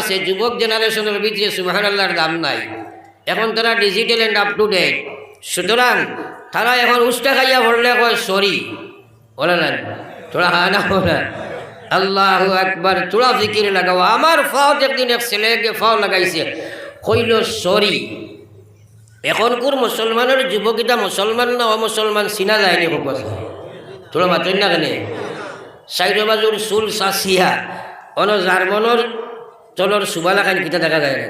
আছে যুবক জেনারেশনের ভিতরে সুবহানাল্লাহর দাম নাই। এখন তারা digital and up to date, সুতরাং তারা এখন উষ্টা খাইয়া ভরলে কয় সরি বলে না, তোরা হানা বলে আল্লাহু আকবার। তোরা ফিকির লাগাও। আমার ফাও একদিন এক ছেলেকে ফাও লাগাইছে, কইল সরি। এখনকার মুসলমানের যুবকিটা মুসলমান না অমুসলমান চিনা যায়নি খুব কথা, তোরা মাতই না কেন সাইডে বাজুর চুল চাচিয়া অন জার্মনের তলর সুবালা খান কিতা দেখা যায় না।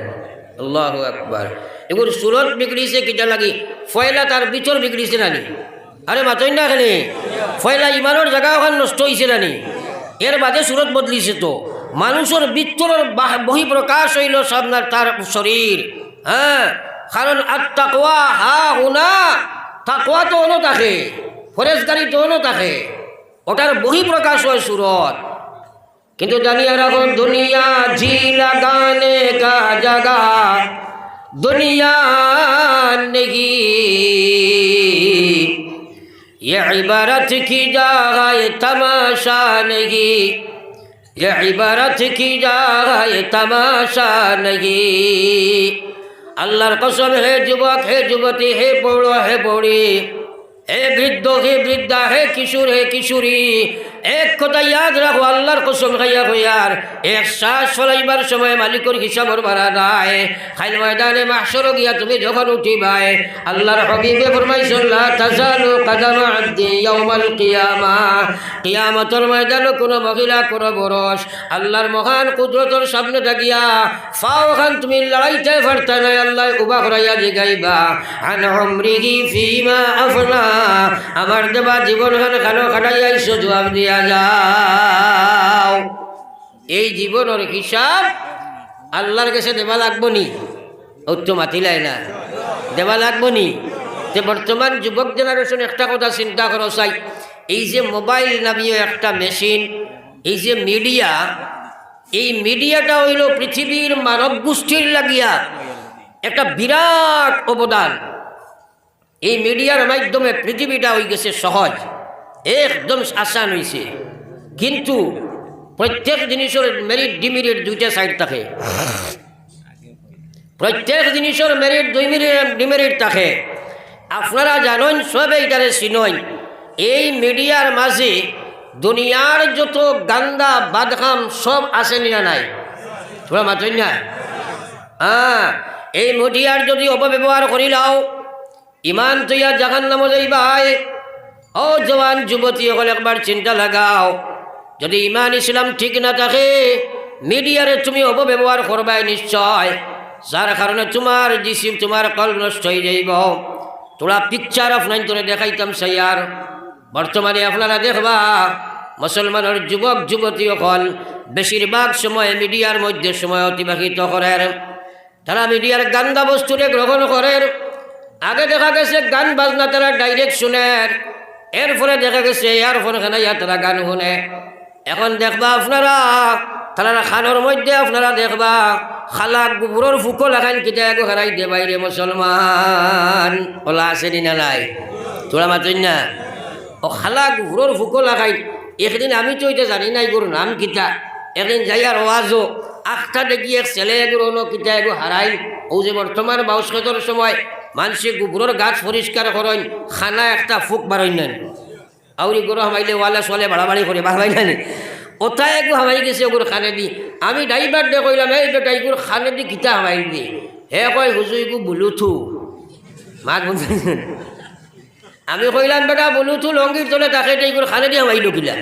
আল্লাহু আকবার। এগুলো সুরত বিগড়িছে কিতা লাগি, ফয়লা তার ভিতর বিগড়িছে নানি। আরে মাতই না কেন ফয়লা ইমানের জায়গা ওখানে নষ্ট হয়েছে নানি, এর বাদে সুরত বদলিছে। তো মানুষের ভিতরের বহিঃপ্রকাশ হইল সামনার তার শরীর। হ্যাঁ, কারণ আর তাকওয়া হা হুনা, তাকওয়া তো অন্য থাকে, ফরেজগারি তো অন্য থাকে, ওটার বহিঃপ্রকাশ হয় সুরত। কিন্তু জানিয়ে রাখো দুনিয়া জি লাগানে কা জায়গা দুনিয়া নেহি, ये इबारत की जगह तमाशा नहीं, ये इबारत की जगह तमाशा नहीं। अल्लाहर कसम है जुबक है जुबती है बड़ो है बड़ी, हे বৃদ্ধ হে বৃদ্ধা, হে কিশোর হে কিশোরী, এক কথা ইয়াদ রাখো, আল্লাহর কসম খাইয়া কইয়ার এক শ্বাস ফলাইবার সময় মালিকের হিসাবর বাড়া দেয়। খাইল ময়দানে মাহশর গিয়া তুমি যখন উঠিবাই, আল্লাহর হাবিবে ফরমাইছেন লা তাজালু কদমা আবদি ইয়াউমাল কিয়ামা, কিয়ামতের ময়দানে কোন মহিলা কোন পুরুষ আল্লাহর মহান কুদরতের সামনে দাঁড়িয়া ফাও খান তুমি লড়াইতে পারতা না, আল্লাহ উবা করাইয়া জিগাইবা আন উমরিহি ফিমা আফনা, আমার দেবা জীবন খানো খাটাইয়াইছো জবাব দিয়া যাও। এই জীবনের হিসাব আল্লাহর কাছে দেবা লাগবো নি? ও তো মাতিলাই না, দেবা লাগবো নি? যে বর্তমান যুবক জেনারেশন একটা কথা চিন্তা করো চাই, এই যে মোবাইল নামীয় একটা মেশিন, এই যে মিডিয়া, এই মিডিয়াটা হইল পৃথিবীর মানব গোষ্ঠীর লাগিয়া একটা বিরাট অবদান। এই মিডিয়ার মাধ্যমে পৃথিবীটা হয়ে গেছে সহজ, একদম আসান হয়েছে। কিন্তু প্রত্যেক জিনিসের মেরিট ডিমেরিট দুইটা সাইড থাকে, প্রত্যেক জিনিসের মেরিট দুই ডিমেরিট থাকে। আপনারা জানেন সবে এটারে চিনন, এই মিডিয়ার মাঝে দুনিয়ার যত গান্দা বাদখাম সব আসেনি না নাই? তোরা মাতই না? হ্যাঁ, এই মিডিয়ার যদি অপব্যবহার করি লাও ইমান তৈয়া জাহান্নামে যাইবাই। ও জওয়ান যুবতী হল একবার চিন্তা লাগাও, যদি ইমান ইসলাম ঠিক না থাকে মিডিয়ারে তুমি অপব্যবহার করবাই নিশ্চয়, যার কারণে তোমার জিসিম তোমার কলব নষ্ট হয়ে যাইব। তোরা পিকচার আপনার তোরে দেখাইতাম সাইয়ার, বর্তমানে আপনারা দেখবা মুসলমানের যুবক যুবতী হল বেশিরভাগ সময় মিডিয়ার মধ্যে সময় অতিবাহিত করেন। তারা মিডিয়ার গান্দা বস্তুরে গ্রহণ করেন। আগে দেখা গেছে গান বাজনা তারা ডাইরেক্ট শুনেন, এরপরে দেখা গেছে ইয়ারফোন খানাইয়া তারা গান শুনে। এখন দেখবা আপনারা তারা খানোর মধ্যে আপনারা দেখবা খালা গোবরের ফুকো লাগান কিটা একো হারাই দে বাইরে মুসলমান ওলা আসেনি না নাই? তোরা মাতই না? ও খালা গোবরের ফুকো লাগাই। একদিন আমি তো এটা জানি নাই গরু নাম কিতা, একদিন যাই আর ওয়াজও আখটা দেখি এক ছেলে এগুলো কিতা এগো হারাই। ও যে বর্তমান বাউসখেতর সময় মানুষে গোবরের গাছ পরিষ্কার করেন, খানা একটা ফুক বারই নেন, আউরি গরু হামাইলে ওয়ালা সোয়ালে বাড়াবাড়ি করে বাড়াবাই নেন, ওটাই একটু হামাই গেছে ওগুলো খানে দি। আমি ড্রাইভার দিয়ে কইলাম এই বেটা এগুলো খানে দি কিতা হামাই দি? হে কয় হুজুর এগু বুলুথু মাত বলছেন। আমি কইলাম বেটা বুলুথু লঙ্গির তলে তাকে এইগুলো খানে দি হামাইল কিলা?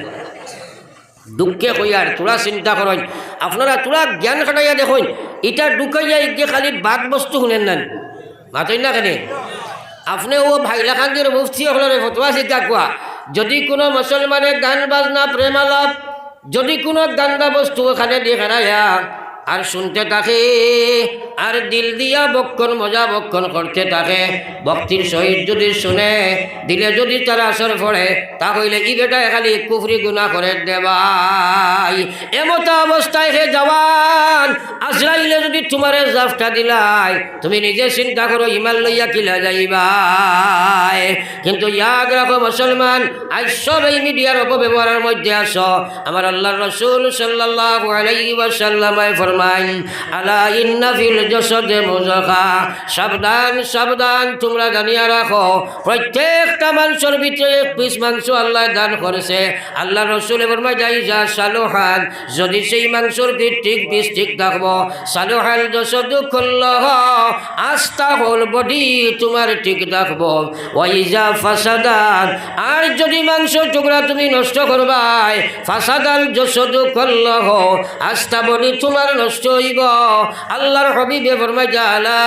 দুঃখে কইয়ার তোরা চিন্তা করেন আপনারা, তোরা জ্ঞান খাটাইয়া দেখুন এটা ঢুকাইয়া গিয়ে খালি বাদ বস্তু শুনেন নেন মাতই না কেন? আপনি ও ভাইলাখান্দির মুফতি হলের ফতোয়া শিক্ষা কোয়া, যদি কোনো মুসলমানের গান বাজনা প্রেমালাপ যদি কোনো গান্দা বস্তু ওখানে দিয়ে হারাইয়া আর শুনতে থাকে আর দিল দিয়া বক্ষণ মজা বক্ষণ করতে থাকে, ভক্তির সহিত যদি শুনে দিলে যদি তার আসর পড়ে তা হইলে ই বেটা খালি কুফরি গুনাহ করে দেবাই। এমত অবস্থায় হে জওয়ান আজরাইলে যদি তোমারে জাফটা দিলাই তুমি নিজে চিন্তা করো ইমান লইয়া কিলা যাইবাই। কিন্তু ইয়াদ রাখো মুসলমান, আজ সব এই মিডিয়ার অপব্যবহারের মধ্যে আসো। আমার আল্লাহর রাসূল সাল্লাল্লাহু আলাইহি ওয়াসাল্লাম ফরমায়, আলা ইন্না ফিল জাসাদে মুযাখা, সাবধান সাবধান, তোমরা জানিয়া রাখো প্রত্যেকটা মানুষের ভিতরে এক পিস মাংস আল্লাহ দান করেছে। আল্লাহ রসুল ফরমায়, যাই যা সালোহান, যদি সেই মাংসর ঠিক পিস ঠিক থাকবো, সালোহাল জাসাদু কুল্লুহু, আস্থা হল বডি তোমার ঠিক থাকবো। ওয়াইজা ফাসাদান, আর যদি মাংস টুকরা তুমি নষ্ট করবাই, ফাসাদাল জাসাদু কুল্লুহু, আস্থা বডি তোমার নষ্ট হইব। আল্লাহর হাবিবে ফরমায়, জালা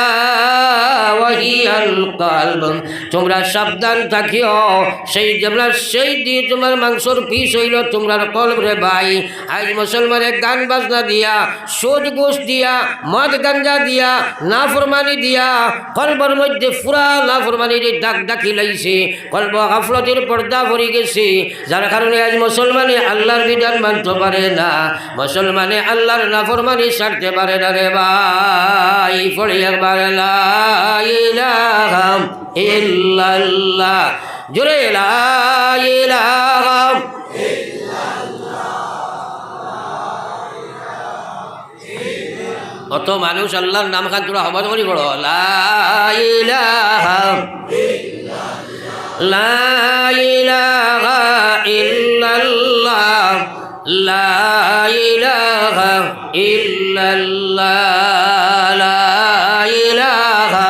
ওয়াহিয়াল কলব, তোমরা সাবধান থাকিও, সেই দিয়ে তোমার মাংসর পিস হইল তোমরা কলব রে ভাই। আজ মুসলমানে গান বাজনা দিয়া, সুদ ঘুষ দিয়া, মদ গাঞ্জা দিয়া, নাফরমানি দিয়া কলবর মধ্যে পুরা নাফরমানির ডাক ডাকি লাইছে, কলব গাফলতের পর্দা ভরে গেছে, যার কারণে আজ মুসলমানে আল্লাহর বিধান মানতে পারে না, মুসলমানে আল্লাহর নাফরমানি ছাড়তে পারে না রে ভাই। পড়ে একবার লা ইলাহা ইল্লাল্লাহ, জোরে লা ইলাহা ইল্লাল্লাহ। অত মানুষ আল্লাহর নাম খান তোরা হবাদ করি বড়, লা ইলাহা ইল্লাল্লাহ, লা ইলাহা ইল্লাল্লাহ, লা ইলাহা ইল্লাল্লাহ, লা ইলাহা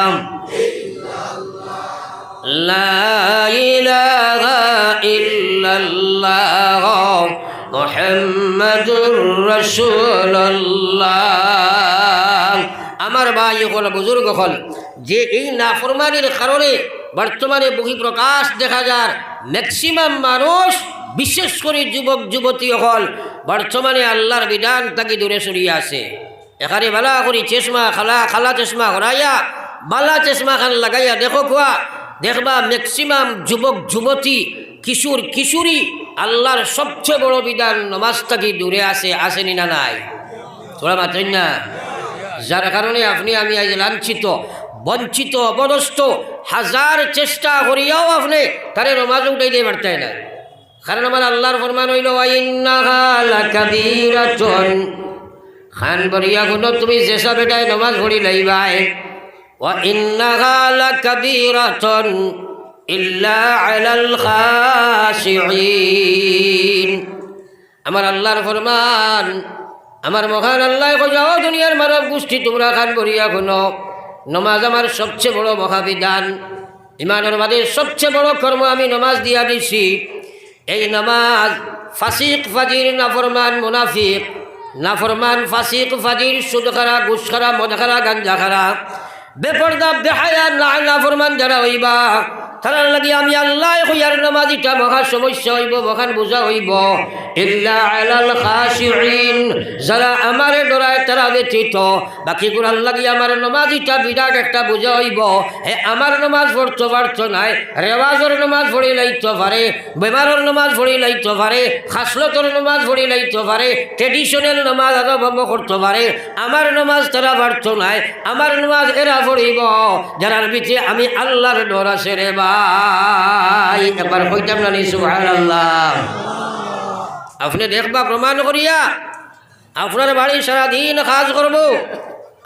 লা ইলাহা ইল্লাল্লাহ মুহাম্মাদুর রাসূলুল্লাহ। আমার ভাই হল, বুজুর্গ হল, যে এই নাফরমানির কারণে বর্তমানে বহিঃপ্রকাশ দেখা যায়। ম্যাক্সিমাম মানুষ, বিশেষ করে যুবক যুবতী হল, বর্তমানে আল্লাহর বিধান তাকে দূরে সরিয়ে আসে। এখানে বালা করি চশমা খালা চশমা হরাইয়া বালা চশমা খান লাগাইয়া দেখো খোয়া, দেখবা ম্যাক্সিমাম যুবক যুবতী, কিশোর কিশোরী আল্লাহর সবচেয়ে বড় বিধান নমাজ থেকে দূরে আসেনি না নাই? তোরা মাত্রেন না। যার কারণে আপনি আমি আজ লাঞ্ছিত, বঞ্চিত, অপদস্থ, হাজার চেষ্টা করিয়াও আপনি তারে নমাজ উঠাই দিয়ে পারতে না। কারণ আমার আল্লাহর ফরমান হইল, ইন্নাহা লাকাবীরাতুন, খান বরিয়া গুণ তুমি যেসা বেটায় নমাজ পড়ি লাইবাই, ওয়া ইন্নাহা লাকাবীরাতুন ইল্লা আলাল খাশিঈন। আমার আল্লাহর ফরমান, আমার মহান আল্লাহ যাও দুনিয়ার মানব গোষ্ঠী, তোমরা খান বরিয়া গুণ, নমাজ আমার সবচেয়ে বড় মহাবিধান, ইমানের বাদে সবচেয়ে বড় কর্ম আমি নমাজ দিয়া দিছি। এই নামাজ ফাসিক ফাজির, নাফরমান মুনাফিক, নাফরমান ফাসিক ফাজির, সুদ খারা, ঘুষ খারা, মদ খারা, গাঞ্জা খারা, বেপর্দা বেহায়া নাফরমান যারা হইবা, তার লাগি আমি আল্লাহ হইয়ার নামাজিটা মহা সমস্যা হইব, মহান বোঝা হইব। ইল্লা আলাল খাশিঈন, যারা আমারে ডরায় তারা ব্যতীত বাকিগুলার লাগি আমার নামাজিটা বিরাট একটা বোঝা হইব। হে আমার নামাজ পড়তে পারতো নাই, রেওয়াজের নামাজ পড়ি লাইতে পারে, বেমারের নামাজ পড়ি লাইতে পারে, খাসলতর নামাজ পড়ি লাইতে পারে, ট্রেডিশনাল নামাজ আরম্ভ করতে পারে, আমার নামাজ তারা পারতো নাই, আমার নামাজ এরা পড়িব যারার ভিতরে আমি আল্লাহর ডর আছে রে ভাই। একবার কইতাম না সুবহানাল্লাহ। আপনি দেখবা প্রমাণ করিয়া, আপনার বাড়ি সারাদিন কাজ করব,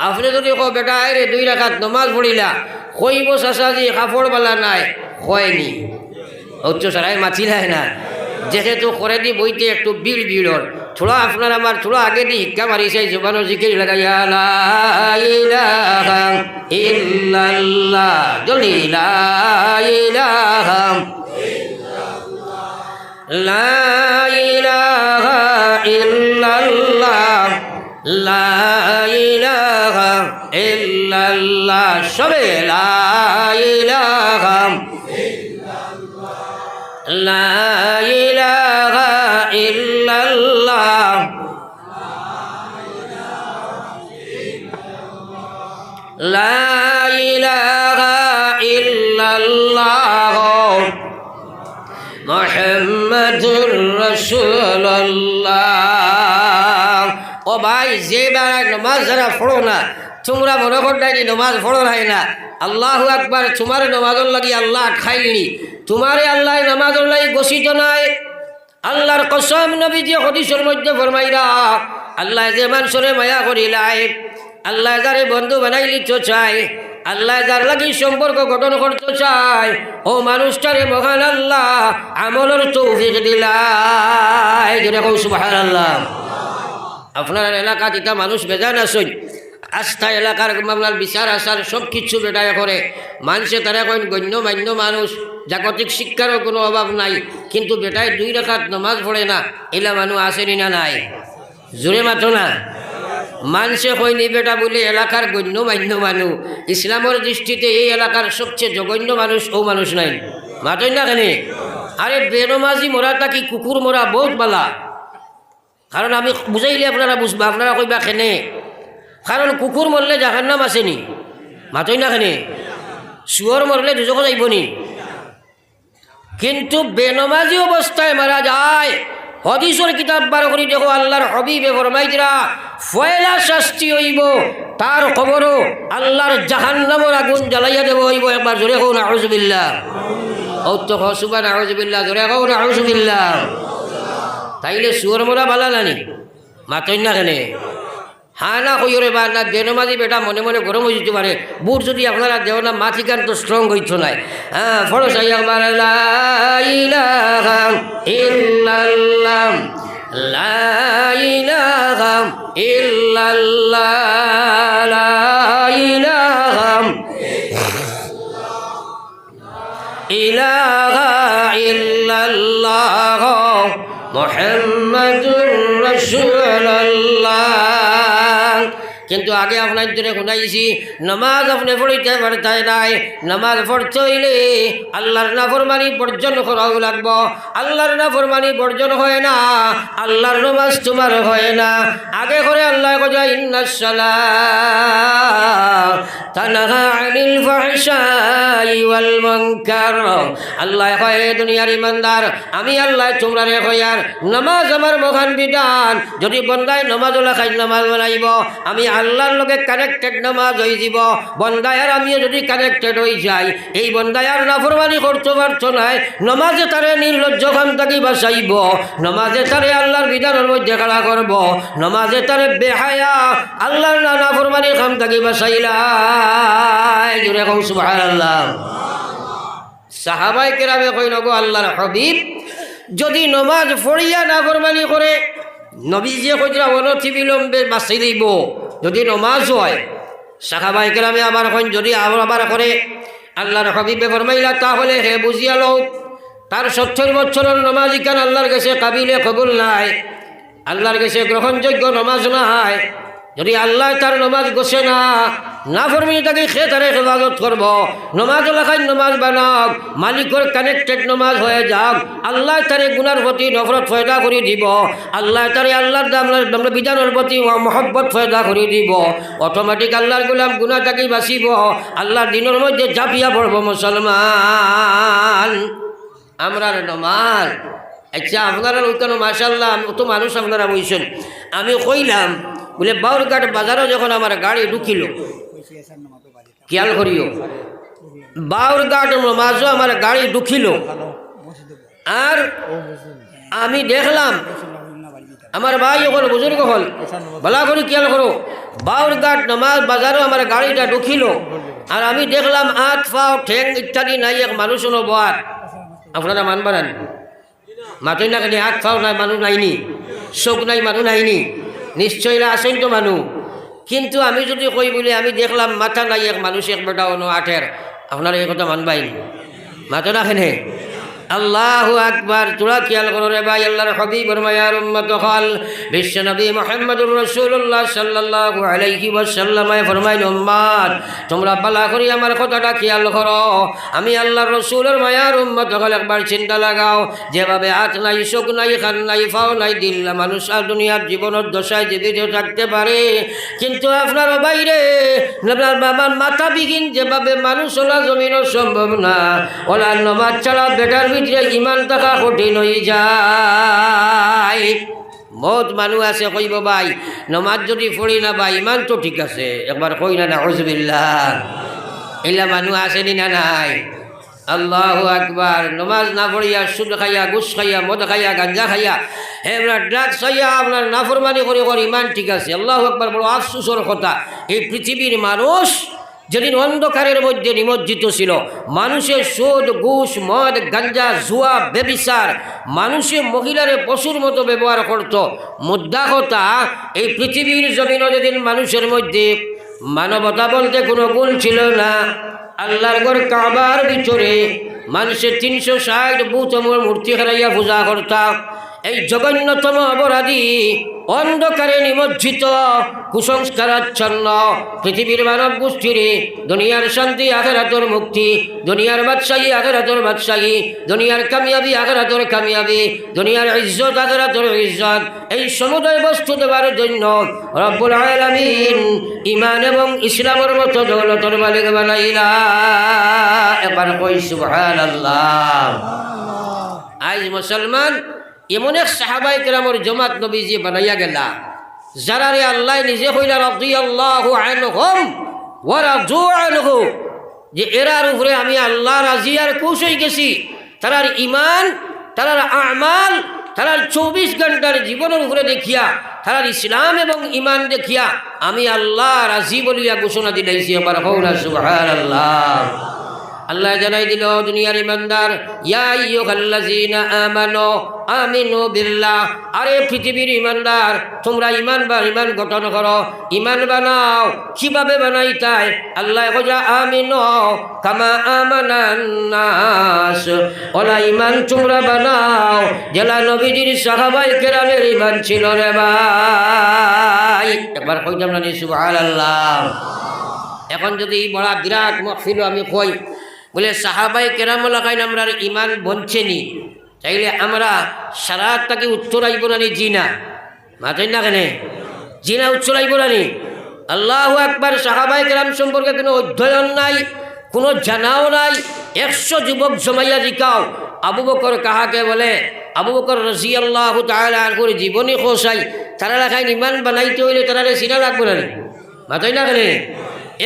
আপনি যদি কো বেটা রে 2 রাকাত নমাজ পড়িলা, কইব চাচাজি কাপড় বালা নাই, হয়নি উচ্চ সারাই মাছিলাই না, যেহেতু করে দি বইতে একটু বিড়র থোড়া আপনার আমার থোড়া আগে দি হিক্কা মারিছে, জবানো জিকির লাগাইয়া লা ইলাহা ইল্লাল্লাহ, জলদি লা ইলাহা লা ইলাহা ইল্লাল্লাহ, লা ইলাহা ইল্লাল্লাহ, সবে লা ইলাহা লা ইলাহা ইল্লাল্লাহ, লা ইলাহা ইল্লাল্লাহ মুহাম্মাদুর রাসূলুল্লাহ। ও ভাই যে বেড়ায় নমাজ যারা পড়ো না তোমরা মনে করডাইনি নমাজ পড়ো নাই না আল্লাহু আকবার তোমার নমাজর লাগি আল্লাহ খাইলনি তোমারে আল্লাহ নমাজর লাগি ঘোষিত নাই আল্লাহর কসম নবীজি হাদিসের মধ্যে ফরমাইরা আল্লাহ যে মানুষরে মায়া করিলাই আল্লাহ যারে বন্ধু বানাইলি তো চাই আল্লাহ যার লাগি সম্পর্ক গঠন করতে চায় ও মানুষটারে মহান আল্লাহ আমলের তৌফিক দিলাই যেরকম সুবহানাল্লাহ। আপনার এলাকাত এটা মানুষ বেজান আসেন আস্থা এলাকার মামলার বিচার আচার সব কিছু বেটায় করে মানুষে তারা কইন গণ্যমান্য মানুষ জাগতিক শিক্ষারও কোনো অভাব নাই কিন্তু বেটায় 2 রাকাত নামাজ পড়ে না এলা মানুষ আসেনি না নাই জোরে মাতো না মানুষে কইনি বেটা বলে এলাকার গণ্যমান্য মানুষ ইসলামের দৃষ্টিতে এই এলাকার সবচেয়ে জঘন্য মানুষ ও মানুষ নাই মাতই না কেন আরে বেনমাজি মরাটা কি কুকুর মরা বহুত বালা কারণ আমি বুঝাইলে আপনারা বুঝবা আপনারা কইবা কেনে কারণ কুকুর মরলে জাহান্নাম আসেনি মাতই না কেনে শুয়োর মরলে দুজক যাইবনি কিন্তু বেনমাজি অবস্থায় মারা যায় হাদিসের কিতাব বার করি দেখো আল্লাহর হাবিবে ফরমাইতরা ফয়লা শাস্তি হইব তার খবরও আল্লাহর জাহান্নামের আগুন জ্বালাইয়া দেব হইব একবার জোরে কও নাউযুবিল্লাহ ও তো সুবহান নাউযুবিল্লাহ জোরে কও নাউযুবিল্লাহ তাইলে শুয়োর মরা বালা নানি মাতই না কেনে হ্যাঁ না কইরে বা না বেনমাজি বেটা মনে মনে গরম হয়ে যেতে পারে বুট যদি আপনারা দেও না মাথি গান তো স্ট্রং হইতো নাই হ্যাঁ ফরজ একবার লা ইলাহা ইল্লাল্লাহ লা ইলাহা ইল্লাল্লাহ লা ইলাহা ইলাহা ইল্লাল্লাহ মুহাম্মাদুর রাসূলুল্লাহ। কিন্তু আগে আপনার জন্য শুনাইছি নামাজ আপনি পড়িতে পারতাই নাই নামাজ পড়তে হইলে আল্লাহর নাফরমানি বর্জন করাও লাগবো আল্লাহর নাফরমানি বর্জন হয় না আল্লাহর নামাজ তোমার হয় না আগে করে আল্লাহ কথা ইন্নাস সালাত তানহা আনিল ফাহশাই ওয়াল মুনকার আল্লাহ কয় দুনিয়ার ইমানদার আমি আল্লাহ তোমরা রে কয়ার নামাজ আমার মহান বিধান যদি বন্দায় নামাজ লাখাই নামাজ বানাইব আমি আল্লাহর লগে কানেক্টেড নামাজ হয়ে যাব বন্দায় আর আমিও যদি কানেক্টেড হয়ে যাই এই বন্দায় আর নাফরমানি করতে পারছো নাই নামাজে তারে নির্লজ্জ খান থাকি বাঁচাইব নামাজে তারে আল্লাহর বিধানের মধ্যে খেলা করব নামাজে তারে বেহায়া আল্লাহর নাফরমানি খান থাকি বাঁচাইলাই জোরে কও সুবহানাল্লাহ। সাহাবায়ে কেরামে কইল গো আল্লাহর হাবিব যদি নামাজ পড়িয়া নাফরমানি করে নবীজি কইরা অনতি বিলম্বে বাঁচাই দিব যদি নমাজ হয় সাহাবায়ে কেরামে আবার কইন যদি আবার করে আল্লাহর হাবিবে ফরমাইলা তাহলে হে বুঝিয়া লও তার 70 বছরের নমাজ ইকান আল্লাহর কাছে কাবিলে কবুল নাই আল্লাহর কাছে গ্রহণযোগ্য নমাজ নাই যদি আল্লাহ তার নমাজ গোছে না নাফরমানি তাকে সে তারে হেফাজত করব নমাজ লেখায় নমাজ বানাক মালিকর কানেক্টেড নমাজ হয়ে যাক আল্লাহ তারে গুনার প্রতি নফরত ফয়দা করে দিব আল্লাহ তারে আল্লাহর আমরা বিধানের প্রতি মহব্বত ফয়দা করে দিব অটোমেটিক আল্লাহর গোলাম গুনাহ থাকি বাঁচিব আল্লাহর দিনের মধ্যে ঝাঁপিয়া পড়ব মুসলমান আমরার নমাজ। আচ্ছা আপনারা ওইখানে মাশাআল্লাহ অত মানুষ আপনারা বইছেন আমি কইলাম বলে বাউরঘাট বাজারও যখন আমার গাড়ি ঢুকিল খেয়াল করিও বাউরঘাট মাঝও আমার গাড়ি ঢুকিল আর আমি দেখলাম আমার ভাই হল বুজুর্গ হল ভালো করে খেয়াল করো বাউরঘাট নামাজ বাজারও আমার গাড়িটা ঢুকিল আর আমি দেখলাম হাত পাও ঠেং ইত্যাদি নাই এক মানুষ হলো বাদ আপনারা মানবারান মাতই না কেন হাত পাও নাই মানুষ নাইনি চোখ নাই মানুষ নাইনি নিশ্চয় আসেন তো মানুষ কিন্তু আমি যদি কই বলি আমি দেখলাম মাথা নাই এক মানুষ এক বেটা অন্য 8-এর আপনারা এই কথা মানবাই মাথা রাখেন আল্লাহু আকবার তোরা খেয়াল করো রে ভাই আল্লাহর হাবিবের মায়ার উম্মত হল বিশ্ব নবী মুহাম্মদুর রাসূলুল্লাহ সাল্লাল্লাহু আলাইহি ওয়াসাল্লাম ফরমাইল উম্মত তোমরা ভালো করে আমার কথাটা খেয়াল করো আমি আল্লাহর রাসূলের মায়ার উম্মত হল একবার চিন্তা লাগাও যেভাবে হাত নাই চোখ নাই কান নাই পাও নাই দিল না মানুষ আর দুনিয়ার জীবনের দশায় জীবিত থাকতে পারে কিন্তু আপনার বাইরে আপনার বাবার মাথা বিহীন যেভাবে মানুষ ওলা জমিনও সম্ভব না ওলা নমাজ ছাড়া বেটার ভিতরে ইমান থাকা কঠিন হয়ে যায় বহুত মানুষ আছে কইব ভাই নমাজ যদি পড়ি না ভাই ইমান তো ঠিক আছে, একবার কই না নাউজুবিল্লাহ। এলা মানুষ আসেনি না নাই? আল্লাহু আকবার। নমাজ না পড়িয়া সুদ খাইয়া, ঘুষ খাইয়া, মদ খাইয়া, গাঞ্জা খাইয়া, আপনার ড্রাগস খাইয়া আপনার নাফরমানি করে ইমান ঠিক আছে। আল্লাহু আকবার। বড় আফসোসের কথা, এই পৃথিবীর মানুষ যেদিন অন্ধকারের মধ্যে নিমজ্জিত ছিল, মানুষের সুদ, ঘুষ, মদ, গাঞ্জা, জুয়া, ব্যভিচার, মানুষের মহিলারে পশুর মতো ব্যবহার করত। মুদ্রা কথা, এই পৃথিবীর জমিনে যেদিন মানুষের মধ্যে মানবতা বলতে কোনো গুণ ছিল না, আল্লাহর ঘর কাবার ভিতরে মানুষের 360 বুতমূল মূর্তি হারাইয়া পূজা করতাম। এই জঘন্যতম অপরাধী, অন্ধকারে নিমজ্জিত, কুসংস্কারাচ্ছন্ন পৃথিবীর মানব গোষ্ঠীরে দুনিয়ার শান্তি, আখিরাতের মুক্তি, দুনিয়ার বাদশাহী, আখিরাতের বাদশাহী, দুনিয়ার কামিয়াবি, আখিরাতের কামিয়াবি, দুনিয়ার ইজ্জত, আখিরাতের ইজ্জত, এই সমুদয় বস্তু দেওয়ার জন্য রব্বুল আলামিন ঈমান এবং ইসলামের মতো দৌলতের মালিক বানাইলা। এবার কই সুবহানাল্লাহ। আজ মুসলমান এমন এক সাহাবায়ে কেরামের জমাত নবীজি বানাইয়া গেলা, যারা রে আল্লাহ নিজে কইলা রাদিয়াল্লাহু আনহুম ওয়া রাদু আনহু, যে এরার উপরে আমি আল্লাহ রাজি আর খুশ হয়ে গেছি। তারার ঈমান, তারার আমাল, তারার 24 ঘন্টার জীবনের উপরে দেখিয়া, তারার ইসলাম এবং ঈমান দেখিয়া আমি আল্লাহ রাজি বলিয়া ঘোষণা দিলাইছি। আবার কওনা সুবহানাল্লাহ। আল্লাহ জানাই দিল দুনিয়ার ইমানদার, ইয়া আইয়ুহাল্লাযীনা আমানু আমিনু বিল্লাহ, আরে পৃথিবীর ইমানদার তোমরা ইমান গঠন করো, ইমান বানাও। কিভাবে বানাইতাই? আল্লাহ কইরা আমিনু কামা আমানান নাস, ওলা ইমান তোমরা বানাও জেলা নবীজির সাহাবায়ে কেরামের ইমান ছিল রে ভাই। একবার কইতাম না সুবহানাল্লাহ। এখন যদি বড় বিরাট মাহফিল আমি কই বলে সাহাবায়ে কেরাম লাগাইন আমরা ইমান বঞ্চেনি, তাইলে আমরা সারাটাকে উত্তর আইব না নি? জি না, মাথায় না কেন? জি না, উত্তর আইব না নি? আল্লাহু আকবার। সাহাবায়ে কেরাম সম্পর্কে কোনো অধ্যয়ন নাই, কোনো জানাও নাই। 100 যুবক জমাইয়া জিকাও আবু বকর কাহাকে বলে, আবু বকর রাদিয়াল্লাহু তাআলা আনহুর জীবনী খোসাই, তারা লাগাইন ইমান বানাইতে হইলে তারা চিনা লাগবে না, মাথায় না কেন?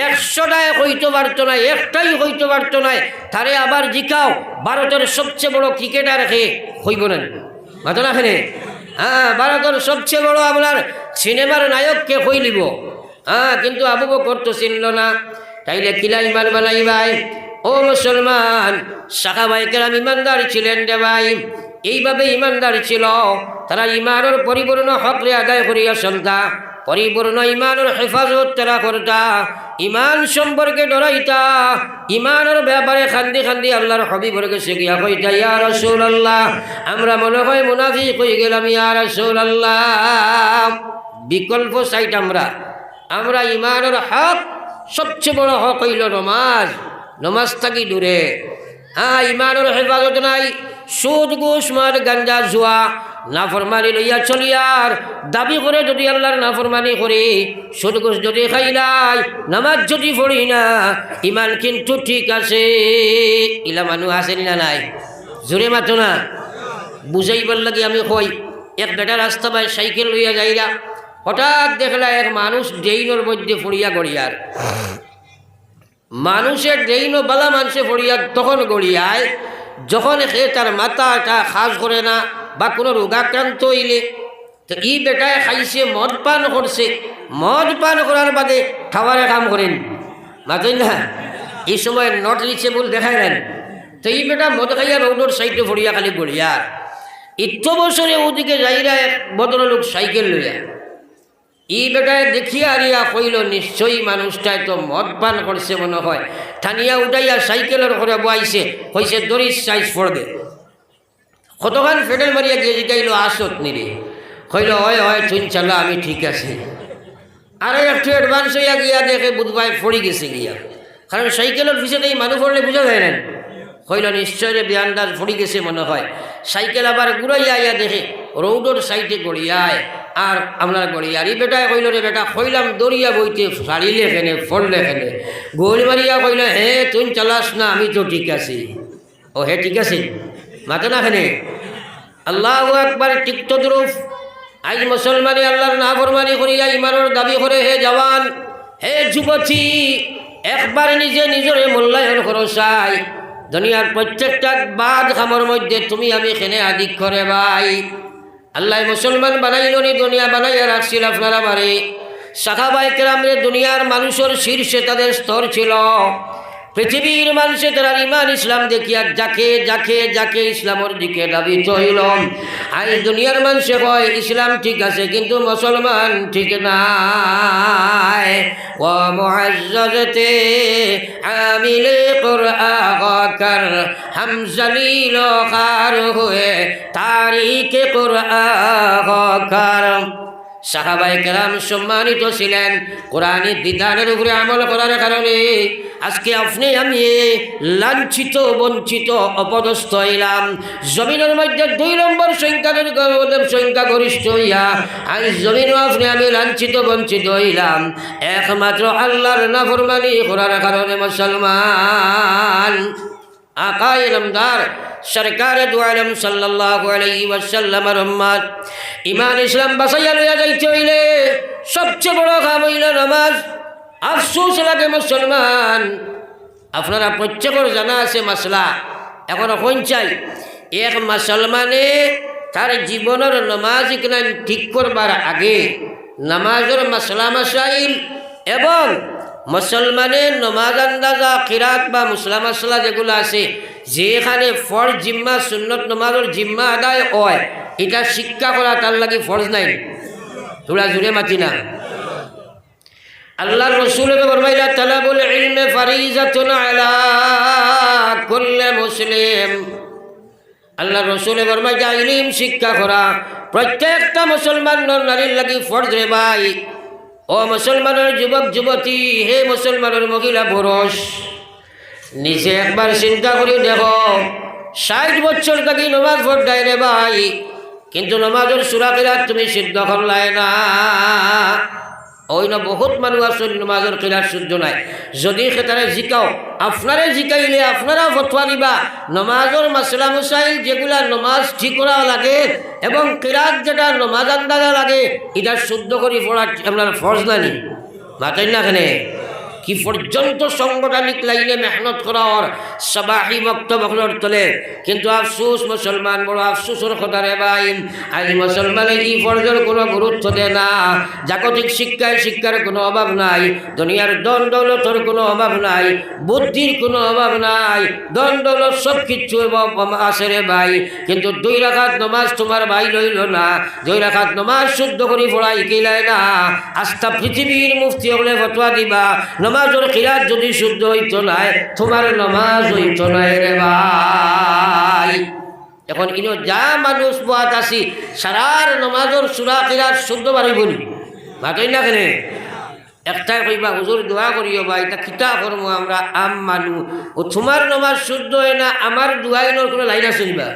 100টায় হইতে পারত না, একটাই হইতে পারত না। তারে আবার জিকাও ভারতের সবচেয়ে বড় ক্রিকেটার কে হইব না, মাথা না খেলে? হ্যাঁ, ভারতের সবচেয়ে বড় আপনার সিনেমার নায়ককে হইলিব। হ্যাঁ, কিন্তু আবু বকর তো চিনল না। তাইলে কিলা ইমান বানাইবাই? ও মুসলমান, সাহাবায়ে কেরাম ইমানদার ছিলেন রে ভাই। এইভাবে ইমানদার ছিল, তারা ইমানের পরিপূর্ণ হকরে আদায় করিয়া চলতা, পরিপূর্ণ ইমানের হেফাজত তারা করতা, ইমান সম্পর্কে ডরাইতা, ইমানের ব্যাপারে খান্দি খান্দি আল্লাহর হাবিবের কাছে গিয়া কইতা, ইয়া রাসূলুল্লাহ আমরা মনে হয় মুনাফিক হয়ে গেলাম, ইয়া রাসূলুল্লাহ। বিকল্প সাইট আমরা ইমানের হক, সবচেয়ে বড় হক হইল নমাজ, নমাজ থাকি দূরে। হ্যাঁ, ইমানের হেফাজত নাই, সুদ, ঘুষ, মদ, গাঞ্জা, জুয়া, নাফরমানি লইয়া চলিয়ার দাবি করে যদি আল্লাহর নাফরমানি করি, সুদ ঘুষ যদি খাইলাই, নামাজ যদি পড়ি না, ইমান কিন্তু ঠিক আছে। ইলা মানুষ আসেনি না নাই? জোরে মাতো না, বুঝাইবার লাগে আমি কই। এক বেটা রাস্তা বাই সাইকেল লইয়া যাইরা, হঠাৎ দেখলা এক মানুষ ড্রেইনের মধ্যে পড়িয়া গড়িয়ার। মানুষের ড্রেইনও বালা মানুষে পড়িয়া তখন গড়িয়ায় যখন সে তার মাথাটা খাস করে না বা কোনো রোগাক্রান্ত হইলে। তো ই বেটায় খাইছে, মদ পান করছে, মদ পান করার বাদে খাবারে কাম করেন, মাতেন না? এই সময় নট রিচেবল দেখায় নেন। তো এই বেটা মদ খাইয়া রোডের সাইডে পড়িয়া খালি গড়িয়ার। ইত্য বছরে ওদিকে যাইরা এক ভদ্রলোক সাইকেল লইয়া, ই বেটায় দেখিয়া আরিয়া কইল নিশ্চয়ই মানুষটাই তো মদ পান করছে মনে হয়। থানিয়া উঠাইয়া সাইকেলের করে বয়াইছে, হয়েছে দড়ির সাইজ পড়বে। কতক্ষণ ফেডেল মারিয়া গিয়ে জিগাইল আসত নিরে, কইল হয় হয় তুই চালা আমি ঠিক আছে। আর একটু অ্যাডভান্স হইয়া গিয়া দেখে বুধবাই পড়ি গেছে গিয়া, কারণ সাইকেলের পিছনে এই মানুষ পড়লে বুঝা যায় না। কইল নিশ্চয় রে বিয়ানদার পড়ি গেছে মনে হয়। সাইকেল আবার ঘুরাইয়া আইয়া দেখে রৌডোর সাইডে গড়িয়ায় আর আপনার গড়িয়ার। ই বেটায় কইল রে বেটা, কইলাম দরিয়া বইতে সারিলে খেনে ফললে খেনে, গোল মারিয়া কইল হে তুই চালাস না আমি তো ঠিক আছি। ও হে ঠিক আছে, মাথা না খেনে? আল্লাহু আকবার। টিকটক রূপ আজ মুসলমানে আল্লাহর নাফরমানি করিয়া ইমানের দাবি করে হে জওয়ান হে যুবতী একবার নিজে নিজরে মূল্যায়ন করো চাই দুনিয়ার প্রত্যেকটা বাদ খামর মধ্যে তুমি আমি খেনে আদিক করে ভাই আল্লাহ মুসলমান বানাইল নি দুনিয়া বানাইয়া রাখছিল আপনারা বাড়ি সাহাবায়ে কেরামরে দুনিয়ার মানুষের শীর্ষে তাদের স্তর ছিল পৃথিবীর মানুষে তারা ইমান ইসলাম দেখিয়া যাকে যাকে যাকে ইসলামের দিকে দাবিত হইল আজ দুনিয়ার মানুষে কয় ইসলাম ঠিক আছে কিন্তু মুসলমান ঠিক নাই ও মুআজ্জাজতে আমিলে কুরআন কর हम जलील खार हुए तारीख कुरआन कर সাহাবায়ে কেরাম সম্মানিত ছিলেন কোরআনের বিধানের উপরে আমল করার কারণে আজকে আপনি আমি লাঞ্ছিত বঞ্চিত অপদস্থ হইলাম জমিনের মধ্যে 2 নম্বর সংখ্যা গরিষ্ঠ হইয়া আজ জমিনও আপনি আমি লাঞ্ছিত বঞ্চিত হইলাম একমাত্র আল্লাহর নাফরমানি করার কারণে মুসলমান আকায়ে নামদার সরকার দু আলম সাল্লাল্লাহু আলাইহি ওয়াসাল্লামের উম্মত ঈমান ইসলাম বাঁচাইয়া লইয়া যাইতে হইলে সবচেয়ে বড় কাম হইল নামাজ আফসোস লাগে মুসলমান আপনারা প্রত্যেকের জানা আছে মাসলা এখন কোন চাই এক মুসলমানে তার জীবনের নামাজ কিনা ঠিক করবার আগে নামাজের মাসলা মাসাইল এবং মুসলমানের নমাজ আন্দাজা কিরাত বা মুসলা মাসলা যেগুলো আছে যেখানে ফরজ জিম্মা সুন্নত নমাজের জিম্মা আদায় হয় এটা শিক্ষা করা তার লাগি ফরজ নাই তোরা জুড়ে মাতি না আল্লাহর রাসূল ফরমাইলা তালাবুল ইলমি ফারিজাতুন আলা কুল্লি মুসলিম আল্লাহর রাসূল ফরমাইলা ইলম শিক্ষা করা প্রত্যেকটা মুসলমান নারীর লাগি ফরজ রে ভাই ও মুসলমানের যুবক যুবতী হে মুসলমানের মহিলা পুরুষ নিজে একবার চিন্তা করে দেখো 60 বছর থাকি নমাজ পড়াই রে ভাই কিন্তু নমাজের সূরা কিরাত তুমি সিদ্ধ করলাই না ওই না বহুত মানুষ আছে নমাজের কিরাত শুদ্ধ নাই যদি খেতারে জিকাও আপনারে জিকাইলে আপনারা ফতোয়া দিবা নমাজের মাসলা মুসাইল যেগুলা নমাজ ঠিক করা লাগে এবং কিরাত যেটা নমাজ আন্দাজা লাগে এটা শুদ্ধ করে পড়া আপনার ফরজ নানি মাতেন না কেনে কি পর্যন্ত সংগঠনিক লাইনে মেহনত করার সবাহি বক্তব্যগুলোর তোলে কিন্তু আফসোস মুসলমান বড় আফসোসের কথা রে ভাই আজ মুসলমানের এই ফরজের কোনো গুরুত্ব দেয় না জাগতিক শিক্ষার কোনো অভাব নাই দুনিয়ার ধন দৌলতের কোনো অভাব নাই বুদ্ধির কোনো অভাব নাই ধন দৌলত সব কিছু আছে রে ভাই কিন্তু 2 রাকাত নামাজ তোমার ভাই লইল না 2 রাকাত নামাজ শুদ্ধ করে পড়াই কিলাই না আস্থা পৃথিবীর মুফতি হলে ফতোয়া দিবা নমাজের কিরাত যদি শুদ্ধ হইতো নাই তোমার নমাজ হইতো নাই রে ভাই এখন ইনো যা মানুষ বাত আসি সারার নমাজের সূরা কিরাত শুদ্ধ বাড়ি বলি ভাতই না কেনে একটাই কইবা হুজুর দোয়া করিও ভাই তা কিতা করবো আমরা আম মানু ও তোমার নমাজ শুদ্ধ হয় না আমার দোয়াইনোর কোনো লাইন আছে নিবা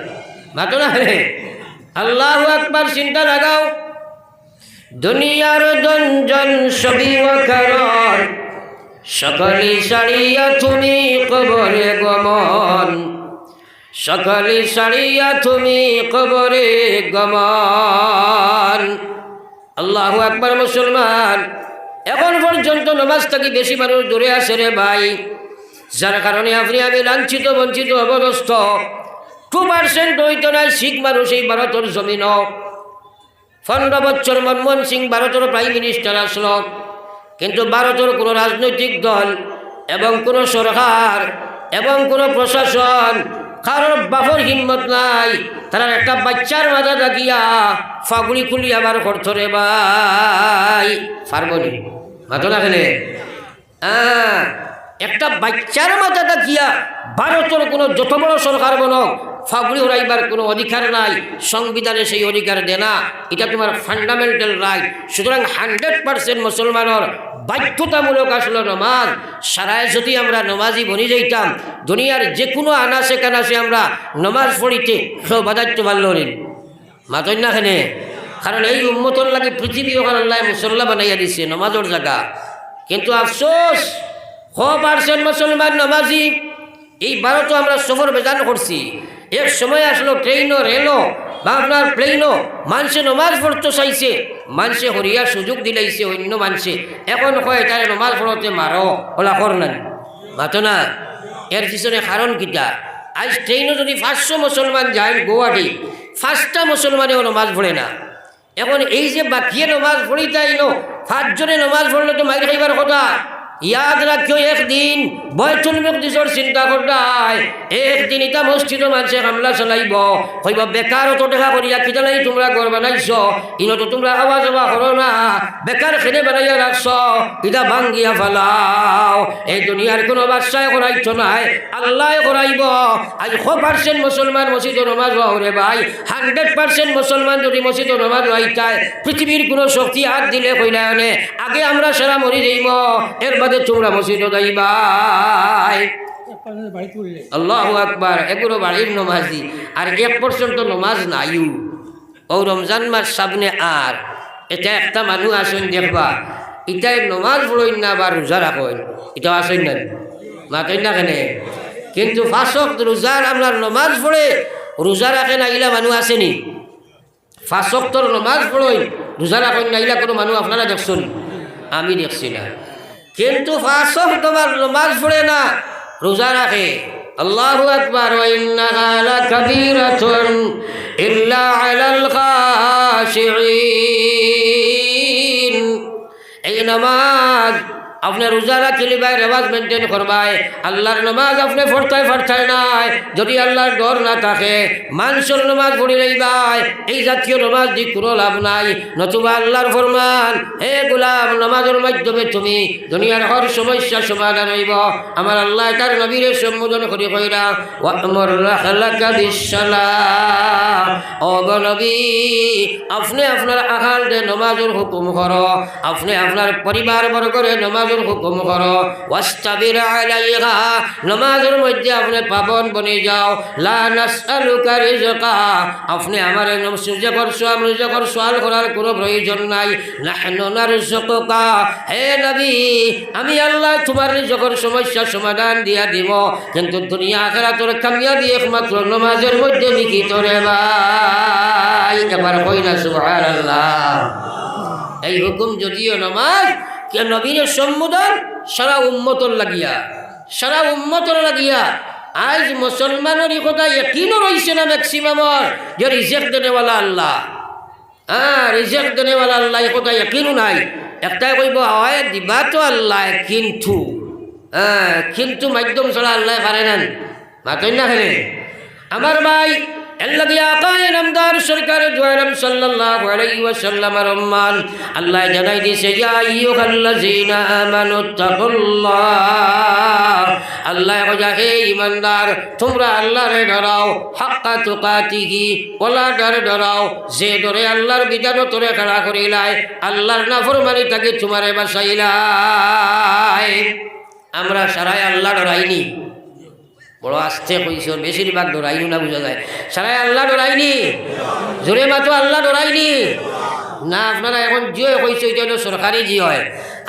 ভাতো না কেনে আল্লাহু আকবার চিন্তা লাগাও দুনিয়ার দঞ্জন সবই ওয়াকার সকলি সারিয়া তুমি কবরে গমন সকলি সারিয়া তুমি কবরে গমন আল্লাহু আকবার মুসলমান এখন পর্যন্ত নামাজ থেকে বেশি মানুষ দূরে আসে রে ভাই যার কারণে আপনি আমি লাঞ্ছিত বঞ্চিত অবস্থ 2% হইতো না শিখ মানুষ এই ভারতের জমিন 15 বছর মনমোহন সিং ভারতের প্রাইম মিনিস্টার আসলো কিন্তু ভারতের কোনো রাজনৈতিক দল এবং কোনো সরকার এবং কোনো প্রশাসন কারোর বাপর হিম্মত নাই তারা একটা বাচ্চার মাথা ডাকিয়া ফাগুলি খুলি আবার করতো রে ভাই পারবনি মাথা রাখলে একটা বাচ্চার মাথা ডাকিয়া ভারতের কোনো যত বড় সরকার বনক ফাগুলি উড়াইবার কোনো অধিকার নাই সংবিধানে সেই অধিকার দেয় না এটা তোমার ফান্ডামেন্টাল রাইট সুতরাং 100% মুসলমানের বাধ্যতামূলক আসলো নমাজ সারায় যদি আমরা নমাজি বনি যাইতাম দুনিয়ার যে কোনো আনাসে কানাসে আমরা নমাজ পড়িতে কেউ বাধাইতে পারল নি মাতই না খানে কারণ এই উম্মতর লাগে পৃথিবী ওখানে আল্লাহ মুসল্লা বানাইয়া দিছে নমাজের জায়গা কিন্তু আফসোস 100% মুসলমান নমাজি এই ভারতও আমরা সফর বেজান করছি এক সময় আসলো ট্রেন ও রেলও বা আপনার প্লেনও মানুষে নমাজ পড়তে চাইছে, মানুষে হরিয়ার সুযোগ দিলাইছে অন্য মানুষে, এখন কয় তারে নমাজ পড়তে মারো, ওলা কর না মাতো না। এর পিছনে কারণ কিটা? আজ ট্রেনও যদি 500 মুসলমান যায় গুয়াহাটি, 5টা মুসলমানেও নমাজ পড়ে না। এখন এই যে বাকিয়ে নমাজ পড়িতাই নো, 5 জনে নমাজ পড়লে তো মাইর খাইবার কথা। ইয়াদ রাখিও একদিন বয়তুল মুকদ্দিসের চিন্তা করতাই, একদিন ইটা মসজিদে মানুষে হামলা চালাইব, কইব বেকার অত টাকা করিয়া কিতা নাই তোমরা ঘর বানাইছ, ইনতো তোমরা আওয়াজ আওয়া করো না, বেকার খেলে বানাইয়া রাখছ, ইটা ভাঙ্গিয়া ফেলাও। এই দুনিয়ার কোনো বাদশায় করাইছ নাই, আল্লাহ করাইব। আজ 100% মুসলমান মসজিদে নমাজ হওয়ারে ভাই, 100% মুসলমান যদি মসজিদে নমাজ হইতায়, পৃথিবীর কোনো শক্তি হাত দিলে কইলা আনে আগে আমরা সারা মরি যাইব, এর বাদে তোমরা মসজিদে যাইবাই। আল্লাহু আকবার। এগুলো বাড়ির নমাজি, আর 1% তো নমাজ নাইও। ও রমজান মাস সামনে, আর এটা একটা মানুষ আসেন দেখবা, ইটাই নমাজ পড়েন না বা রোজা রাখেন, এটা আসেন না মাতেন না কেন? কিন্তু 5 ওয়াক্ত রোজার আপনার নমাজ পড়ে রোজা রাখেন আইলা মানুষ আসেনি? 5 ওয়াক্তর নমাজ পড়েন রোজা রাখেন আইলা কোনো মানুষ আপনারা দেখছেন? আমি দেখছি না। কিন্তু 5 ওয়াক্ত নমাজ পড়ে না, রোজা রাখে। আল্লাহু আকবার। ওয়া ইন্নাহা লাকাবীরাতুন ইল্লা আলাল খাশিঈন। এই নামাজ আপনি রোজা রাখিলে ভাই রেওয়াজ মেনটেন করবাই, আল্লাহর নামাজ আপনি পড়তায় নাই। যদি আল্লাহর ডর না থাকে মানুষের নামাজ পড়ি ভাই, এই জাতীয় নামাজ দি কোনো লাভ নাই। নতুবা আল্লাহর ফরমান, হে গোলাম নামাজের মাধ্যমে তুমি দুনিয়ার হর সমস্যা সমাধান হইব। আমার আল্লাহ তার নবীর সম্বোধন করি কইরা, ওয়া'মুর রাহলাকা বিসসালাহ। ও গো নবী, আপনি আপনার আহাল দে নামাজের হুকুম করো, আপনি আপনার পরিবার বর্গরে নামাজ হুকুম করো। ওয়াস্তাবির আলাইহা, নামাজের মধ্যে আপনি পাবন বনে যাও। লা নাসআলুকা রিজকা, আপনি আমার রিজকের সওয়াল করার কোনো প্রয়োজন নাই। নাহনু নারযুকুকা, হে নবী আমি আল্লাহ তোমার রিজকের সমস্যা সমাধান দিয়া দিব, কিন্তু দুনিয়া আখিরাতের কামিয়াবি একমাত্র নামাজের মধ্যে লিখিত রে ভাই। এবার কই না সুবহানাল্লাহ। এই হুকুম যদিও নামাজ নবীর সম্বোধন সারা উম্মতর লাগিয়া, আজ মুসলমানের কথা একিনও রয়েছে না ম্যাক্সিমামর, যে রিজেক্ট দেনেওয়ালা আল্লাহ। রিজেক্ট দেনেওয়ালা আল্লাহ এই কথা একিনও নাই। একটাই কইব হয় দিবা তো আল্লাহ, কিন্তু মাধ্যম ছাড়া আল্লাহ পারে না, মাতেন না খেলে আমার ভাই। আল্লাহ আকায়ে নামদার সরকার দোয়ারাম সাল্লাল্লাহু আলাইহি ওয়াসাল্লামের উম্মান আল্লাহ জানাই দিয়েছে, ইয়া আইয়ুহাল্লাযীনা আমানুত্তাকুল্লাহ। আল্লাহ কইয়া হে ঈমানদার তোমরা আল্লাহরে ডরাও, হাক্কা তুকাতিহি, ওলা ডরাও যে ডরে আল্লাহর বিধান তোরে খাড়া করিলাই, আল্লাহর নাফরমানি তাকে তোমারে বাঁচাইলাই। আমরা সারাই আল্লাহ ডরাইনি, বড় আস্তে কইছ, বেশিরভাগ ডরাইনি না, বোঝা যায় সারাই আল্লাহ ডরাইনি, জোরে মাতো আল্লাহ ডরাইনি না। আপনারা এখন জিও কইছে ওইটা হলো সরকারি জি হয়,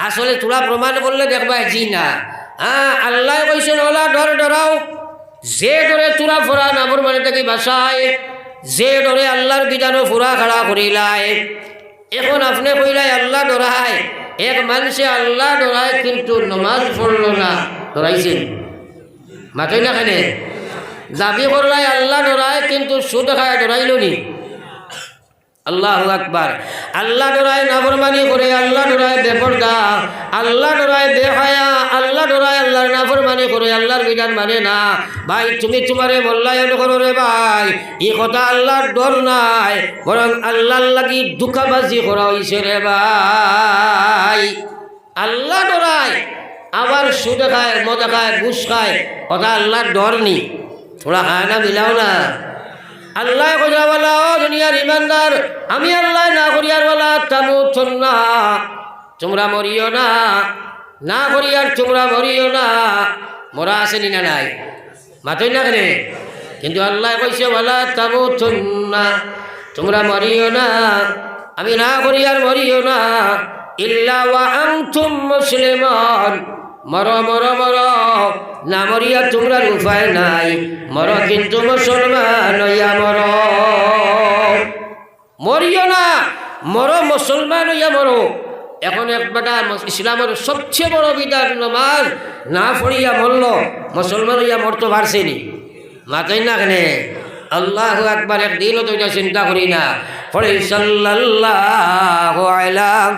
আসলে তোরা প্রমাণ করলে দেখবা জি না। আল্লাহ কইছেন ওলা ডরাও যে ডরে তোরা ফোরা নামর মানে তাকে বাসায়, যে ডরে আল্লাহর বিধানও ফুরা খাড়া করিলায়। এখন আপনি কইলাই আল্লাহ ডরায়, এক মানুষে আল্লাহ ডরায় কিন্তু নমাজ পড়লো না, ডরাইছেন মাথায় না কেনে? দাবি করলাই আল্লাহ ডরায় কিন্তু সুদ খায়, ডরাইল নি? আল্লাহু আকবার। আল্লাহ ডরায় নাফরমানি করে, আল্লাহ ডরায় বেপরদা, আল্লাহ ডরায় বেহায়া, আল্লাহ ডরায় আল্লাহর নাফরমানি করে, আল্লাহর বিধান মানে না। ভাই তুমি তোমারে মূল্যায়ন করো রে ভাই, এই কথা আল্লাহর ডর নাই, বরং আল্লাহর লাগি দুঃখাবাজি করা হয়েছে রে ভাই। আল্লাহ ডরায় আবার সুদ খায়, মজা খায়, ঘুষ খায়, কথা আল্লাহর ডর নি? থোড়া খায় না, মিলাও না। আল্লাহ কইলা ও দুনিয়ার ইমানদার, আমি আল্লাহ না করিয়ার বলা তামুতুন্না, তোমরা মরিও না, না করিয়ার তোমরা মরিও না। মরা আসেনি না নাই? মাতই না কেন? কিন্তু আল্লাহ কইছে বলা তামুতুন্না, তোমরা মরিও না, আমি না করিয়ার মরিও না, ইল্লা ওয়া আনতুম মুসলিমুন, মর মর মর, না মরিয়া তোমরা উপায় নাই, মর কিন্তু মুসলমান হইয়া মর। মরিও না, মরো মুসলমান হইয়া মরো। এখন একবাটা ইসলামের সবচেয়ে বড় বিধান নামাজ না পড়িয়া মরল, মুসলমান হইয়া মরতে পারছেনি, মাতাই না কেন? আল্লাহু আকবার। একদিনও তো এটা চিন্তা করি না, পড়ে সাল্লাল্লাহু আলাইহি।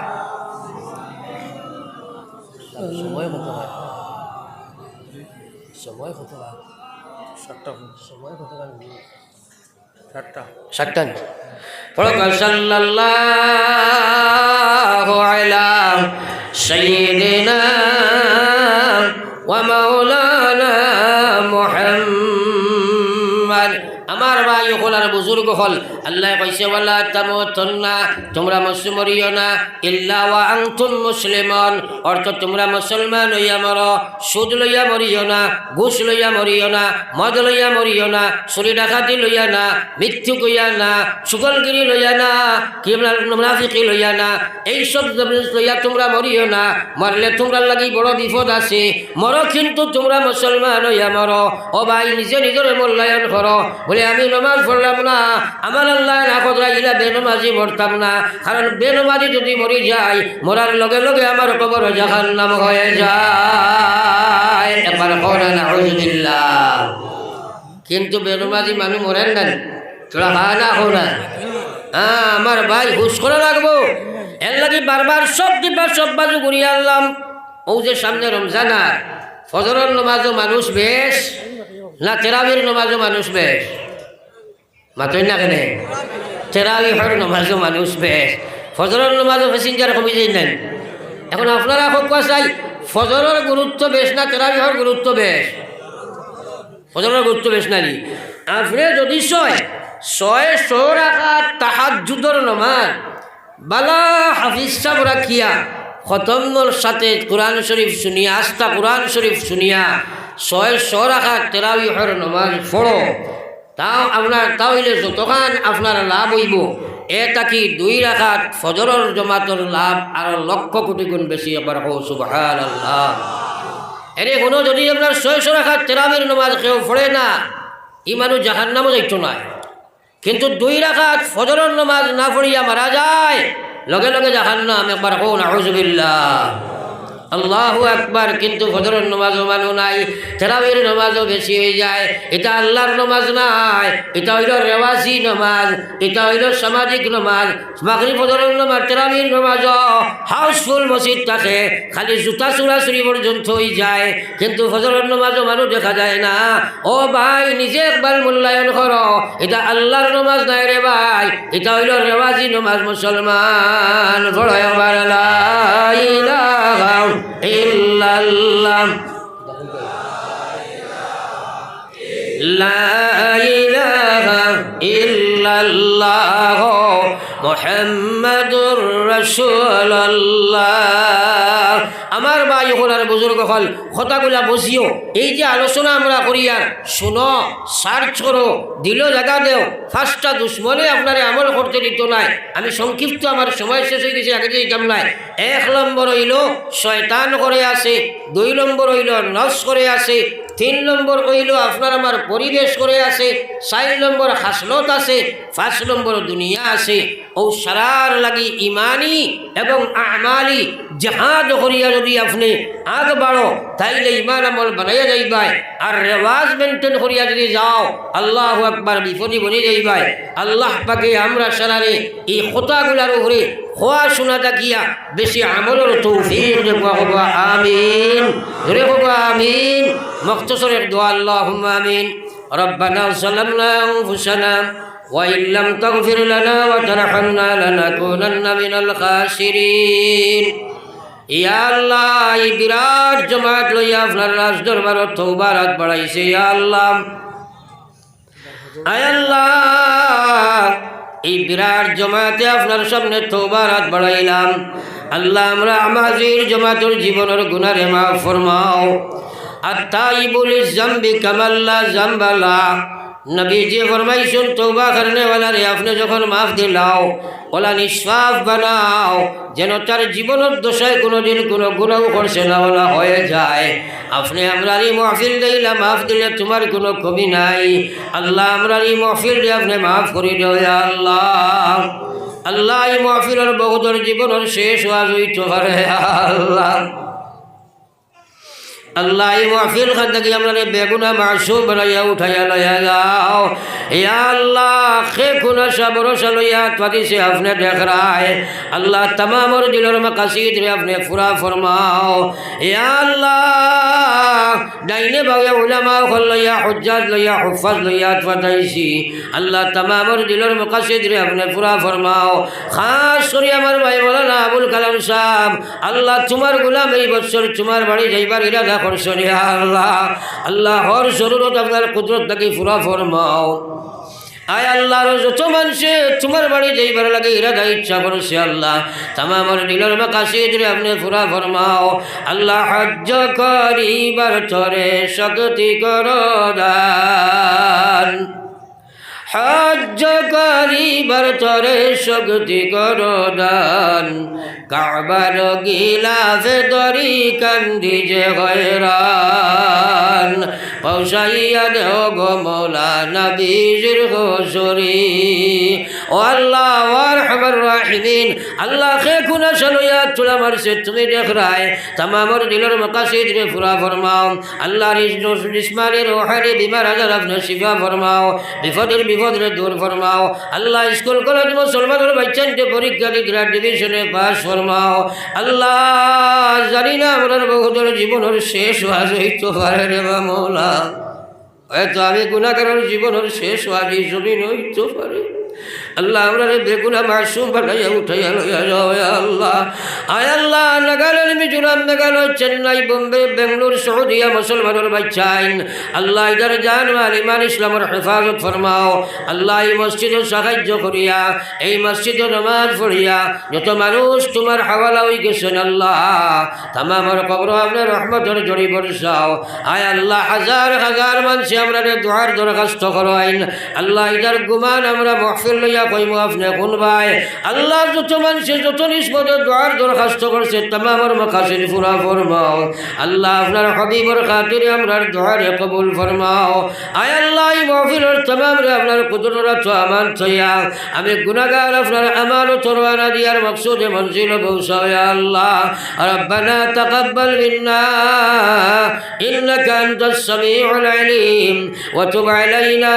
সময় কত হয়? সময় কত হয়? 7টা। সময় কত হয়? 7টা। পড়ো সাল্লাল্লাহু আলা সাইয়্যিদিনা ওয়া মাওলানা মুহাম্মদ। আমার ভাই হল আর বুজুর্গ হল, আল্লাহ কইছে ওয়ালা তামুতুন্না, তোমরা মুসলিম মরিও না, ইল্লা ওয়া আনতুম মুসলিমুন, অর্থাৎ তোমরা মুসলমান হইয়া মরো। সুদ লইয়া মরিও না, ঘুষ লইয়া মরিও না, মদ লইয়া মরিও না, চুরি ডাকাতি লইয়া না, মৃত্যু কইয়া না, সুগলগিরি লইয়া না, মুনাফিকি লইয়া না, এইসব লইয়া তোমরা মরিও না। মরলে তোমরা লাগি বড় বিপদ আছে। মরো কিন্তু তোমরা মুসলমান হইয়া মরো। ও ভাই, নিজে নিজের মূল্যায়ন করো। বলে আমি নমাজ পড়লাম না, আমার আল্লাহ না কতরা বেনমাজি মরতাম না, কারণ বেনমাজি যদি মরি যায়, মরার লগে লগে আমার কবর জাহান্নাম হয়ে যায়। একবার করেন আউযুবিল্লাহ। কিন্তু বেনমাজি মানুষ মরেন না, তোরা হা না হো না। আমার ভাই হুশ করে রাখবো, এর লাগে বারবার সব দিবা সব বাজু ঘুরিয়ে আনলাম। ও যে সামনে রমজান, আর ফজরের নমাজও মানুষ বেশ না তেরাবির নমাজও মানুষ বেশ, মাতই না কেন? তেরাবিহর নমাজও মানুষ বেশ, ফজরের নমাজও প্যাসেঞ্জার কমে যাই নেন। এখন আপনারা হোক চাই ফজরের গুরুত্ব বেশ না তেরাবিহর গুরুত্ব বেশ? ফজরের গুরুত্ব বেশ নানি। আপনি যদি ছয় রাখাত তাহাজ্জুদের নমাজ বালা হাফিজ সাহেব রাখিয়া খতমর সাথে কোরআন শরীফ শুনিয়া, আস্থা কোরআন শরীফ শুনিয়া 6 রাকাত তারাবিহর নামাজ পড়ো, তাও আপনার তাহলে যতখান আপনার লাভ হইব, এটা কি 2 রাকাত ফজরের জমাতের লাভ আর লক্ষ কোটি গুণ বেশি। একবার হো সুবহানাল্লাহ। এরে কোনো যদি আপনার 6 রাকাত তারাবির নামাজ কেউ পড়ে না, ই মানুষ জাহান্নামে যাইতো না। কিন্তু 2 রাকাত ফজরের নামাজ না পড়িয়া মারা যায়, লগে লগে জাহান্নাম। একবার হো নাউযুবিল্লাহ, আল্লাহু আকবার। কিন্তু ফজরের নামাজও মানু নাই, তারাবির নামাজও বেশি হয়ে যায়। এটা আল্লাহর নামাজ নাই, এটা হইল রেওয়াজি নামাজ, এটা হইল সামাজিক নামাজ। মাগরিব ফজরের নামাজ তারাবির নামাজও হাউসফুল মসজিদ থাকে, খালি জুতা চুরাচুরি পর্যন্ত হয়ে যায়, কিন্তু ফজরের নামাজও মানুষ দেখা যায় না। ও ভাই, নিজে একবার মূল্যায়ন করো, এটা আল্লাহর নামাজ নাই রে ভাই, এটা হইল রেওয়াজি নামাজ। মুসলমান বড় একবার লা ইলাহা ইল্লাল্লাহ, লা ইলাহা ইল্লাল্লাহ মুহাম্মাদুর রাসূলুল্লাহ। আমার ভাই হল আর বুজুর্গ হল, কথাগুলা বুঝিও। এই যে আলোচনা আমরা করি, আর শুনো, সার্চ করো, দিল জায়গা দেও। 5টা দুশ্মনে আপনারে আমল করতে দিত নাই। আমি সংক্ষিপ্ত, আমার সময় শেষ হয়ে গেছে, আগে যেতাম নাই। 1 নম্বর হইল শয়তান করে আছে, 2 নম্বর হইল নফস করে আছে, 3 নম্বর হইল আপনার আমার পরিবেশ করে আছে, 4 নম্বর হাসলত আছে, 5 নম্বর দুনিয়া আছে। ও সারার লাগি ইমানি এবং আমালি জাহাদ করিয়া যদি আপনি আগ বাড়ো, তাইলে ইমান আমল বানাইয়া যাইবাই। আর রেওয়াজ মেনটেন করিয়া যদি যাও, আল্লাহু আকবার, বিপদে বনে যাইবাই। আল্লাহ পাকে আমরা সারারে এই কথাগুলার উপরে খোয়া শোনা থাকিয়া বেশি আমলের তৌফিক দেখবা হবা। আমিন, ধরে হবা আমিন। মুখতসরের দোয়া, আল্লাহুম্মা আমিন। রব্বানা যালামনা আনফুসানা وإن لم تغفر لنا وترحمنا لنكونن من الخاسرين। ইয়া আল্লাহ, এই বিরাট জমাত লইয়া আপনার রাজ দরবারত তওবার হাত বাড়াইছে। ইয়া আল্লাহ, আয় আল্লাহ, এই বিরাট জমাতে আপনার সামনে তওবার হাত বাড়াইলাম। আল্লাহ, আমরা আমাদের জমাতের জীবনের গুনাহে মাফ ফরমাও। আত-তাইবুল যামবি কামাল্লা যামবালা। নবীজি ফরমাইছেন, তওবা করনে ওয়ালা রে আপনি যখন মাফ দিলাও, ওলা নিষ্পাপ বানাও, যেন তার জীবনের দশায় কোনোদিন কোনো গুনাহ করছে না ওলা হয়ে যায়। আপনি আমরার এই মাহফিল দিলা মাফ দিলে তোমার কোনো কমি নাই। আল্লাহ, আমরার এই মাহফিল দিয়ে আপনি মাফ করে দাও। ইয়া আল্লাহ, আল্লাহ এই মাহফিলের বহুদর জীবনের শেষ ওয়াজ হইতে পারে আল্লাহ আল্লাহ এই মাহফিল খান থেকে আমরা বেগুনা মাসুম বানাইয়া উঠাইয়া লইয়া যাও ইয়া আল্লাহ খে খুনা ভরসা লইয়া তাদি से आपने देख रहा है अल्लाह तमाम और दिलों में मकासीद रे आपने पूरा फरमाओ या अल्लाह दाइने बागे उलमा खल लइया हुज्जत लइया हुफ़्फ़ज़ लइया तवदैसी अल्लाह तमाम और दिलों में मकासीद रे आपने पूरा फरमाओ खास कर हमारे भाई मौलाना अबुल कलाम साहब अल्लाह तुम्हारे गुलाम এই বছর তোমার বাড়ি যাইবার ইরাদা করছো ইয়া আল্লাহ আল্লাহ হর জরুরত আপনার কুদরত থেকে পুরা ফরমাও আয় আল্লাহর যত মানুষে তোমার বাড়ি যাইবার লাগে ইরাদা ইচ্ছা করছে আল্লাহ তামামের দিলের মাকাসিদ রে আপনি পুরা ফরমাও আল্লাহ হজ্জ করিবার তরে শক্তি করো দান হজ্জ করিবার তরে শক্তি করো দান কাবার গিলাফে দরি কান্দি যে হয়রান পৌঁছাইয়া দেও গো মৌলা নবীজির হুজুরি ও আল্লাহ আরহামার রাহিমিন আল্লাহ কে গুনাহ সলইয়া তুলা মারছে তুমি দেখ রায় तमामर दिलर मकासिद रे पूरा फरमाओ अल्लाह जिस्मानी रूहानी बीमार आजार अपने शिफा फरमाओ विपदर विपद रे दूर फरमाओ अल्लाह स्कूल कॉलेज मुसलमानों बच्चन के परीक्षा दी ग्रेजुएशन पास फरमाओ अल्लाह जानी ना हमारे बहुत जीवन और शेष वाज हইতো পারে রে মওলা হয়তো আমি গুনাহগারের জীবন और शेष वाज जमीन হইতো পারে अल्लाह हमारे बेगुनाह मासूम बनाया उठाया लया जाओ या अल्लाह आय अल्लाह नागालैंड मिजोरम मेघालय चेन्नई बम्बे बेंगलुरु सऊदीया मुसलमानों बच्चाइन अल्लाह इधर जान वाल ईमान इस्लाम और हिफाजत फरमाओ अल्लाह ये मस्जिद साहाय्य करिया এই মসজিদে নামাজ পড়িয়া যত মানুষ তোমার হাওয়ালা হয়ে গেছেন আল্লাহ तमामर কবর আপনার রহমতের ঝড়ি বর্ষাও আয় আল্লাহ হাজার হাজার মানুষ আমরা দুআর দরখাস্ত করাইন আল্লাহ ইধর গুমান আমরা মাহফিল লইয়া কইমু আপনি কোন ভাই আল্লাহ যত মানুষ যত নিসবতে দুআর দরখাস্ত করছে तमामर মাকাসিদ পুরা ফরমাও আল্লাহ আপনার হাবিবের খাতিরে আমরা দুআর কবুল ফরমাও আয় আল্লাহ এই মাহফিলের तमाम রে আপনার কুদরত আমান থইয়া আমি গুনাহগার আপনার আমানত রওনা দিয়ার মকসুদে মঞ্জিল পৌঁছাও ইয়া আল্লাহ ربنا تقبل منا إنك أنت السميع العليم وتب علينا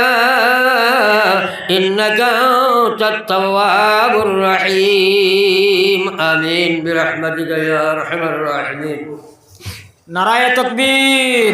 إنك أنت التواب الرحيم آمين برحمتك يا أرحم الراحمين नाराय तकबीर।